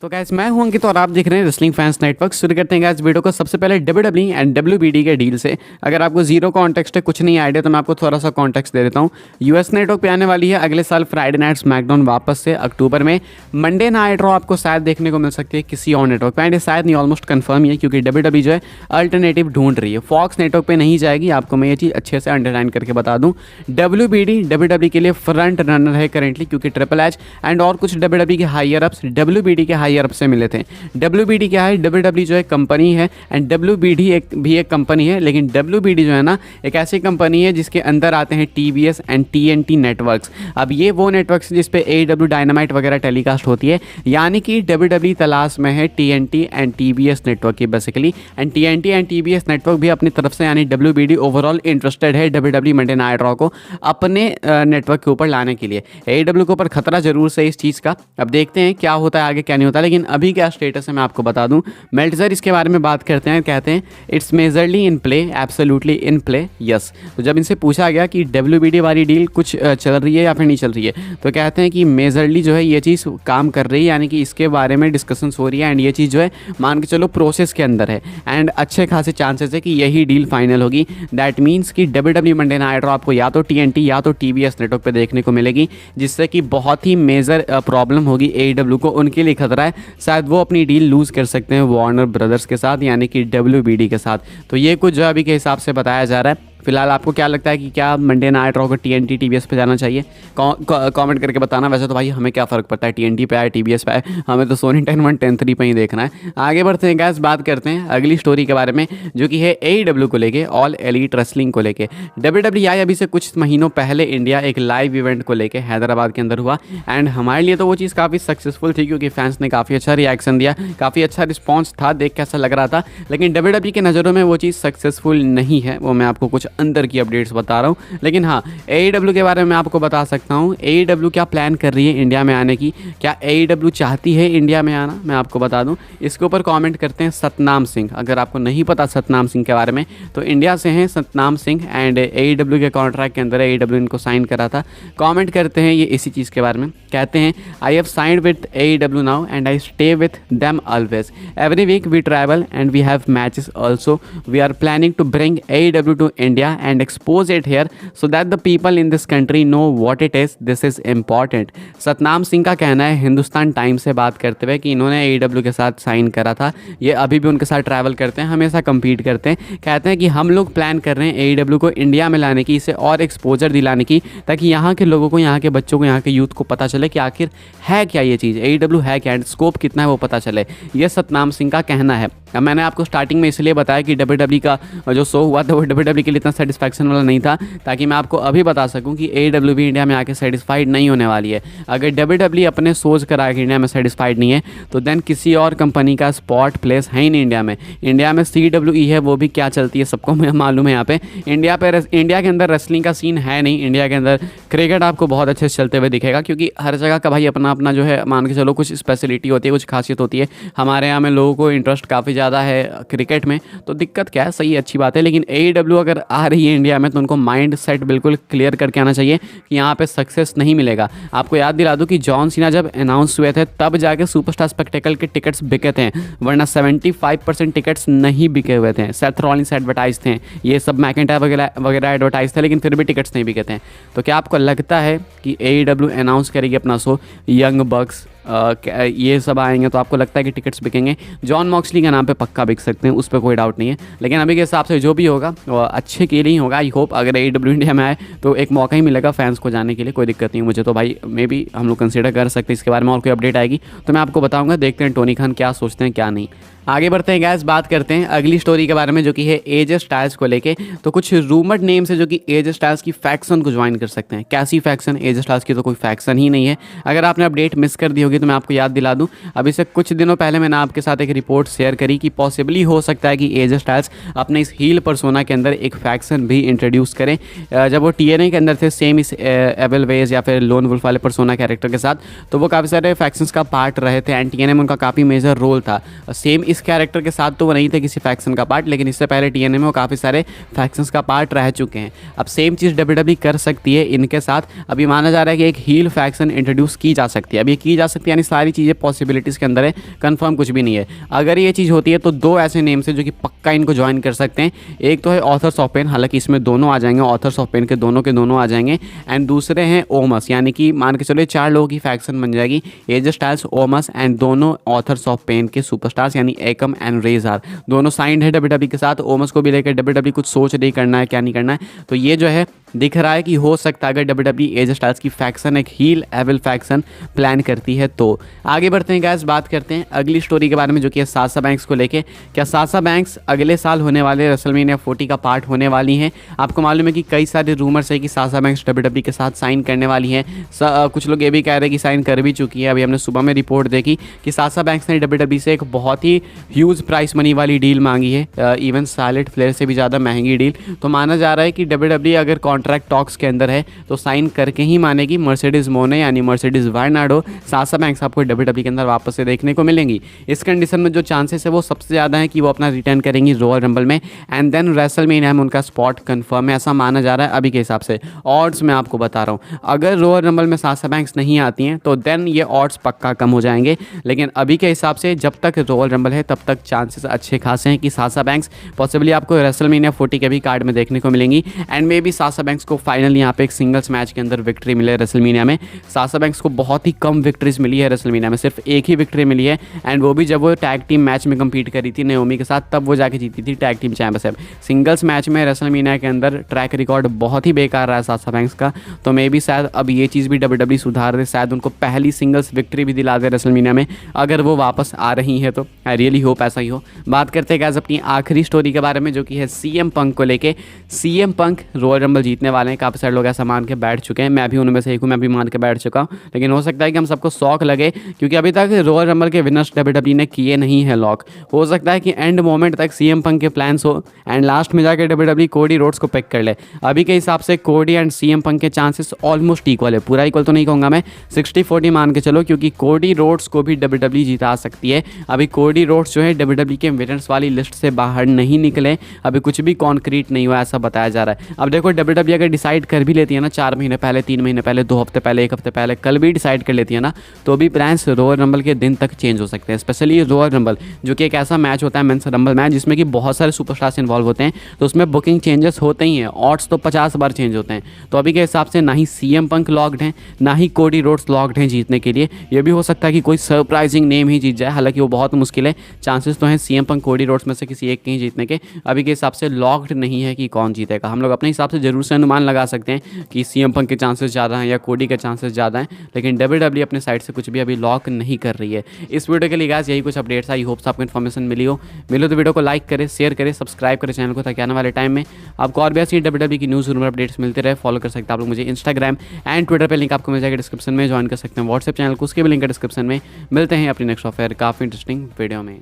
तो गैस मैं हूं अंकित और आप देख रहे हैं रेसलिंग फैंस नेटवर्क। शुरू करते हैं गैस वीडियो को सबसे पहले डब्ल्यूडब्ल्यूई एंड डब्ल्यूबीडी के डील से। अगर आपको जीरो कॉन्टेक्स्ट है, कुछ नहीं आइडिया, तो मैं आपको थोड़ा सा कॉन्टेक्स्ट दे देता हूं। यूएस नेटवर्क पे आने वाली है अगले साल फ्राइडे नाइट स्मैकडाउन वापस से अक्टूबर में। मंडे नाइट रॉ आपको शायद देखने को मिल सकती है किसी और नेटवर्क पे, एंड ये शायद नहीं ऑलमोस्ट कन्फर्म ही है क्योंकि डब्ल्यूडब्ल्यूई जो है अल्टरनेटिव ढूंढ रही है। फॉक्स नेटवर्क पे नहीं जाएगी, आपको मैं ये चीज़ अच्छे से अंडरलाइन करके बता दूँ। डब्ल्यूबीडी डब्ल्यूडब्ल्यूई के लिए फ्रंट रनर है करेंटली, क्योंकि ट्रिपल एच एंड और कुछ डब्ल्यूडब्ल्यूई के हायर अप्स डब्ल्यूबीडी के हायर अप से मिले थे। डब्ल्यूबीडी क्या है, डब्ल्यूडब्ल्यूई जो है कंपनी है एंड डब्ल्यूबीडी भी एक कंपनी है, लेकिन डब्ल्यूबीडी जो है ना एक ऐसी कंपनी है जिसके अंदर आते हैं टीवीएस एंड टीएनटी नेटवर्क्स। अब ये वो नेटवर्क्स जिस पे एडब्ल्यू डायनामाइट वगैरह टेलीकास्ट होती है, यानी कि डब्ल्यूडब्ल्यूई तलाश में है टीएनटी एंड टीबीएस नेटवर्क की basically. And TNT and TBS network भी अपनी तरफ से यानी डब्ल्यूबीडी ओवरऑल इंटरेस्टेड है डब्ल्यूडब्ल्यूई मंडे नाइट रॉ को अपने नेटवर्क के ऊपर लाने के लिए। एडब्ल्यू के ऊपर खतरा जरूर से इस चीज़ का, अब देखते हैं क्या होता है आगे क्या नहीं होता, लेकिन अभी क्या स्टेटस है मैं आपको बता दूं। मेल्टजर इसके बारे में बात करते हैं, कहते हैं it's majorly in play, absolutely in play, yes. तो जब इनसे पूछा गया कि डब्ल्यूबीडी वाली डील कुछ चल रही है या फिर नहीं चल रही है, तो कहते हैं कि मेजरली जो है ये चीज़ काम कर रही है, यानी कि इसके बारे में डिस्कशंस हो रही है एंड ये चीज़ जो है मान के चलो प्रोसेस के अंदर है एंड अच्छे खासे चांसेस है कि यही डील फाइनल होगी। दैट मीन्स कि डब्ल्यूडब्ल्यूई मंडे नाइट रॉ आपको या तो टीएनटी या तो टीबीएस नेटवर्क पे देखने को मिलेगी, जिससे कि बहुत ही मेजर प्रॉब्लम होगी एडब्ल्यू को, उनके लिए खतरा है। शायद वो अपनी डील लूज़ कर सकते हैं वार्नर ब्रदर्स के साथ, यानी कि डब्ल्यूबीडी के साथ। तो ये कुछ जो अभी के हिसाब से बताया जा रहा है। फिलहाल आपको क्या लगता है कि क्या मंडे नाइट रॉ को टीएनटी टीबीएस पे जाना चाहिए? कमेंट करके बताना। वैसे तो भाई हमें क्या फ़र्क पड़ता है टीएनटी पे आए टीबीएस पे आए, हमें तो सोनी 10-1 10-3 पे ही देखना है। आगे बढ़ते हैं गैस, बात करते हैं अगली स्टोरी के बारे में जो कि है एईडब्ल्यू को लेके, ऑल एलीट रेसलिंग को लेके। डब्ल्यूडब्ल्यूई अभी से कुछ महीनों पहले इंडिया एक लाइव इवेंट को लेके हैदराबाद के अंदर हुआ एंड हमारे लिए तो वो चीज़ काफ़ी सक्सेसफुल थी क्योंकि फैंस ने काफ़ी अच्छा रिएक्शन दिया, काफ़ी अच्छा रिस्पॉन्स था, देख के ऐसा लग रहा था। लेकिन डब्ल्यूडब्ल्यूई की नज़रों में वो चीज़ सक्सेसफुल नहीं है, वो मैं आपको कुछ अंदर की अपडेट्स बता रहा हूँ। लेकिन हाँ, एईडब्ल्यू के बारे में मैं आपको बता सकता हूँ। एईडब्ल्यू क्या प्लान कर रही है इंडिया में आने की, क्या एईडब्ल्यू चाहती है इंडिया में आना, मैं आपको बता दूँ। इसके ऊपर कमेंट करते हैं सतनाम सिंह। अगर आपको नहीं पता सतनाम सिंह के बारे में, तो इंडिया से हैं सतनाम सिंह एंड एईडब्ल्यू के कॉन्ट्रैक्ट के अंदर एईडब्ल्यू इनको साइन करा था। कमेंट करते हैं ये इसी चीज़ के बारे में, कहते हैं I have signed with AEW now and I stay with them always. Every week we travel and we have matches also. We are planning to bring AEW to India and expose it here so that the people in this country know what it is. This is important. Satnam Singh का कहना है Hindustan times से बात करते हुए कि इन्होंने AEW के साथ साइन करा था, ये अभी भी उनके साथ ट्रैवल करते हैं, हमेशा compete करते हैं। कहते हैं कि हम लोग प्लान कर रहे हैं एईडब्ल्यू को इंडिया में लाने की, इसे और एक्सपोजर दिलाने की, ताकि यहाँ के लोगों को, यहाँ के बच्चों को, यहाँ के यूथ को पता चले कि आखिर है क्या ये चीज़, एईडब्ल्यू है क्या, स्कोप कितना है वो पता चले। ये सतनाम सिंह का कहना है। अब मैंने आपको स्टार्टिंग में इसलिए बताया कि डब्ल्यूडब्ल्यूई का जो शो हुआ था वो डब्ल्यूडब्ल्यूई के लिए इतना सेटिस्फैक्शन वाला नहीं था, ताकि मैं आपको अभी बता सकूं कि एईडब्ल्यू भी इंडिया में आके सेटिस्फाइड नहीं होने वाली है। अगर डब्ल्यूडब्ल्यूई अपने सोच कर आके इंडिया में सेटिस्फाइड नहीं है, तो देन किसी और कंपनी का स्पॉट प्लेस है ही नहीं इंडिया में। इंडिया में CWE है, वो भी क्या चलती है सबको मालूम है। यहाँ पे इंडिया के अंदर रेसलिंग का सीन है नहीं। इंडिया के अंदर क्रिकेट आपको बहुत अच्छे से चलते हुए दिखेगा, क्योंकि हर जगह का भाई अपना अपना जो है मान के चलो कुछ स्पेशलिटी होती है, कुछ खासियत होती है। हमारे यहाँ में लोगों को इंटरेस्ट काफ़ी ज़्यादा है क्रिकेट में, तो दिक्कत क्या है, सही अच्छी बात है। लेकिन एईडब्ल्यू अगर आ रही है इंडिया में, तो उनको माइंड सेट बिल्कुल क्लियर करके आना चाहिए कि यहाँ पे सक्सेस नहीं मिलेगा। आपको याद दिला दूँ कि जॉन सीना जब अनाउंस हुए थे तब जाके सुपरस्टार स्पेक्टेकल के टिकट्स बिके थे, वरना 75% टिकट्स नहीं बिके हुए थे। सेथ रॉलिंस एडवर्टाइज थे, ये सब मैकेंटायर वगैरह एडवर्टाइज थे, लेकिन फिर भी टिकट्स नहीं बिके थे। तो क्या आपको लगता है कि एईडब्ल्यू अनाउंस करेगी अपना शो, यंग बक्स ये सब आएंगे, तो आपको लगता है कि टिकट्स बिकेंगे? जॉन मॉक्सली के नाम पे पक्का बिक सकते हैं, उस पर कोई डाउट नहीं है। लेकिन अभी के हिसाब से जो भी होगा वो अच्छे के लिए ही होगा। आई होप अगर एईडब्ल्यू इंडिया में आए तो एक मौका ही मिलेगा फैंस को जाने के लिए, कोई दिक्कत नहीं मुझे तो भाई, मे बी हम लोग कंसिडर कर सकते हैं इसके बारे में। और कोई अपडेट आएगी तो मैं आपको बताऊँगा, देखते हैं टोनी खान क्या सोचते हैं क्या नहीं। आगे बढ़ते हैं गैस, बात करते हैं अगली स्टोरी के बारे में जो कि है एजे स्टाइल्स को लेके। तो कुछ रूमर्ड नेम्स है जो कि एजे स्टाइल्स की फैक्शन को ज्वाइन कर सकते हैं। कैसी फैक्शन? एजे स्टाइल्स की तो कोई फैक्शन ही नहीं है। अगर आपने अपडेट मिस कर दी होगी तो मैं आपको याद दिला दूं, अभी से कुछ दिनों पहले मैंने आपके साथ एक रिपोर्ट शेयर करी कि पॉसिबली हो सकता है कि एजे स्टाइल्स अपने इस हील पर्सोना के अंदर एक फैक्शन भी इंट्रोड्यूस करें। जब वो TNA के अंदर थे सेम इस एबल वेज या फिर लोन वुल्फ वाले पर्सोना कैरेक्टर के साथ, तो वो काफ़ी सारे फैक्शंस का पार्ट रहे थे एंड TNA में उनका काफ़ी मेजर रोल था। सेम इस इस कैरेक्टर के साथ तो वो नहीं थे किसी फैक्शन का पार्ट, लेकिन इससे पहले TNA में वो काफ़ी सारे फैक्शंस का पार्ट रह चुके हैं। अब सेम चीज़ WWE कर सकती है इनके साथ। अभी माना जा रहा है कि एक हील फैक्शन इंट्रोड्यूस की जा सकती है। अब ये की जा सकती है यानी सारी चीज़ें पॉसिबिलिटीज़ के अंदर है, कंफर्म कुछ भी नहीं है। अगर ये चीज़ होती है तो दो ऐसे नेम्स हैं जो कि पक्का इनको ज्वाइन कर सकते हैं। एक तो है ऑथर्स ऑफ पेन, हालांकि इसमें दोनों आ जाएंगे, ऑथर्स ऑफ पेन के दोनों आ जाएंगे। एंड दूसरे हैं ओमस, यानी कि मान के चलो 4 लोगों की फैक्शन बन जाएगी, एजे स्टाइल्स, ओमस एंड दोनों ऑथर्स ऑफ पेन के सुपरस्टार्स यानी एकम एंड रेजार दोनों साइंड है WWE के साथ। ओमस को भी लेकर WWE कुछ सोच नहीं करना है क्या नहीं करना है। तो ये जो है दिख रहा है कि हो सकता है अगर WWE एजे स्टाइल्स की फैक्शन एक हील एविल फैक्शन प्लान करती है तो। आगे बढ़ते हैं गाइस, बात करते हैं अगली स्टोरी के बारे में जो कि है साशा बैंक्स को लेके। क्या साशा बैंक्स अगले साल होने वाले रेसलमेनिया 40 का पार्ट होने वाली हैं? आपको मालूम है कि कई सारे रूमर्स है कि साशा बैंक्स WWE के साथ साइन करने वाली हैं। कुछ लोग ये भी कह रहे हैं कि साइन कर भी चुकी है। अभी हमने सुबह में रिपोर्ट देखी कि साशा बैंक्स ने WWE से एक बहुत ही ह्यूज प्राइस मनी वाली डील मांगी है, इवन सार्लेट फ्लेयर से भी ज़्यादा महंगी डील। तो माना जा रहा है कि WWE अगर कॉन्ट्रैक्ट टॉक्स के अंदर है तो साइन करके ही मानेगी। मर्सिडीज मोने यानी मर्सिडीज वार्नाडो साशा बैंक्स आपको WWE के अंदर वापस से देखने को मिलेंगी। इस कंडीशन में जो चांसेस है वो सबसे ज़्यादा है कि वो अपना रिटर्न करेंगी रॉयल रंबल में एंड देन रेसलमेनिया में उनका स्पॉट कंफर्म है, ऐसा माना जा रहा है अभी के हिसाब से। ऑड्स मैं आपको बता रहा हूँ, अगर रॉयल रंबल में साशा बैंक्स नहीं आती हैं तो देन ये ऑड्स पक्का कम हो जाएंगे, लेकिन अभी के हिसाब से जब तक रॉयल रंबल है तब तक चांसेस अच्छे खासे हैं कि साशा बैंक्स पॉसिबली आपको रेसलमेनिया 40 के भी कार्ड में देखने को मिलेंगी। And may be Sasha banks को फाइनली यहाँ पे एक सिंगल्स मैच के अंदर विक्ट्री मिले रेसलमेनिया में। साशा बैंक्स को बहुत ही कम विक्ट्रीज मिली है रेसलमेनिया में, सिर्फ एक ही विक्ट्री मिली है एंड वो भी जब वो टैग टीम मैच में कम्पीट करी थी नाओमी के साथ, तब वो जाके जीती थी tag team championship. Singles match में रेसलमेनिया के अंदर ट्रैक रिकॉर्ड बहुत ही बेकार रहा है साशा बैंक्स का। तो मे बी शायद अब ये चीज़ भी WWE सुधार दे, शायद उनको पहली सिंगल्स विक्ट्री भी दिला दे रेसलमेनिया में अगर वो वापस आ रही है तो। आई रियली होप ऐसा ही हो। बात करते हैं गाइस अपनी आखिरी स्टोरी के बारे में जो कि है CM पंक को लेके। CM पंक रॉयल रंबल जीतने वाले हैं, काफ़ी सारे लोग ऐसा मान के बैठ चुके हैं, मैं भी उनमें से एक हूँ, मैं भी मान के बैठ चुका हूँ। लेकिन हो सकता है कि हम सबको शौक लगे क्योंकि अभी तक रॉयल रंबल के विनर्स WWE ने किए नहीं है लॉक। हो सकता है कि एंड मोमेंट तक CM पंक के प्लान्स हो एंड लास्ट में जाकर WWE कोडी रोड्स को पिक कर ले। अभी के हिसाब से कोडी एंड CM पंक के चांसेस ऑलमोस्ट इक्वल है, पूरा इक्वल तो नहीं कहूँगा मैं, 60-40 मान के चलो, क्योंकि कोडी रोड्स को भी WWE जिता सकती है। अभी कोडी रोड्स जो है WWE के विनर्स वाली लिस्ट से बाहर नहीं निकले, अभी कुछ भी कॉन्क्रीट नहीं हुआ ऐसा बताया जा रहा है। अब देखो WWE अगर डिसाइड कर भी लेती है ना 4 महीने पहले, 3 महीने पहले, 2 हफ्ते पहले, 1 हफ्ते पहले, कल भी डिसाइड कर लेती है ना, तो भी प्लान्स रॉयल रंबल के दिन तक चेंज हो सकते हैं। स्पेशली रॉयल रंबल जो कि एक ऐसा मैच होता है मेंस रंबल मैच जिसमें कि बहुत सारे सुपरस्टार्स इन्वॉल्व होते हैं, तो उसमें बुकिंग चेंजेस होते ही हैं, ऑड्स तो 50 बार चेंज होते हैं। तो अभी के हिसाब से ना ही CM पंक लॉक्ड हैं ना ही कोडी रोड्स लॉक्ड हैं जीतने के लिए। ये भी हो सकता है कि कोई सरप्राइजिंग नेम ही जीत जाए, हालांकि वो बहुत मुश्किल है। चांसेस तो हैं CM पंक कोडी रोड्स में से किसी एक के ही जीतने के, अभी के हिसाब से लॉक्ड नहीं है कि कौन जीतेगा। हम लोग अपने हिसाब से जरूर से अनुमान लगा सकते हैं कि CM पंक के चांसेस ज़्यादा हैं या कोडी के चांसेस ज़्यादा हैं, लेकिन WWE अपने साइड से कुछ भी अभी लॉक नहीं कर रही है। इस वीडियो के लिए गाइस यही कुछ अपडेट्स, आई होप्स आपको इन्फॉर्मेशन मिली हो तो वीडियो को लाइक करें, शेयर करें, सब्सक्राइब करें चैनल को, ताकि आने वाले टाइम में आपको और भी ऐसी WWE की न्यूज़ रूमर अपडेट्स मिलते रहे। फॉलो कर सकते हैं आप लोग मुझे इंस्टाग्राम एंड ट्विटर पर, लिंक आपको मिल जाएगा डिस्क्रिप्शन में। ज्वाइन कर सकते हैं व्हाट्सएप चैनल को, उसके भी लिंक है डिस्क्रिप्शन में। मिलते हैं अपनी नेक्स्ट ऑफर काफ़ी इंटरेस्टिंग वीडियो में।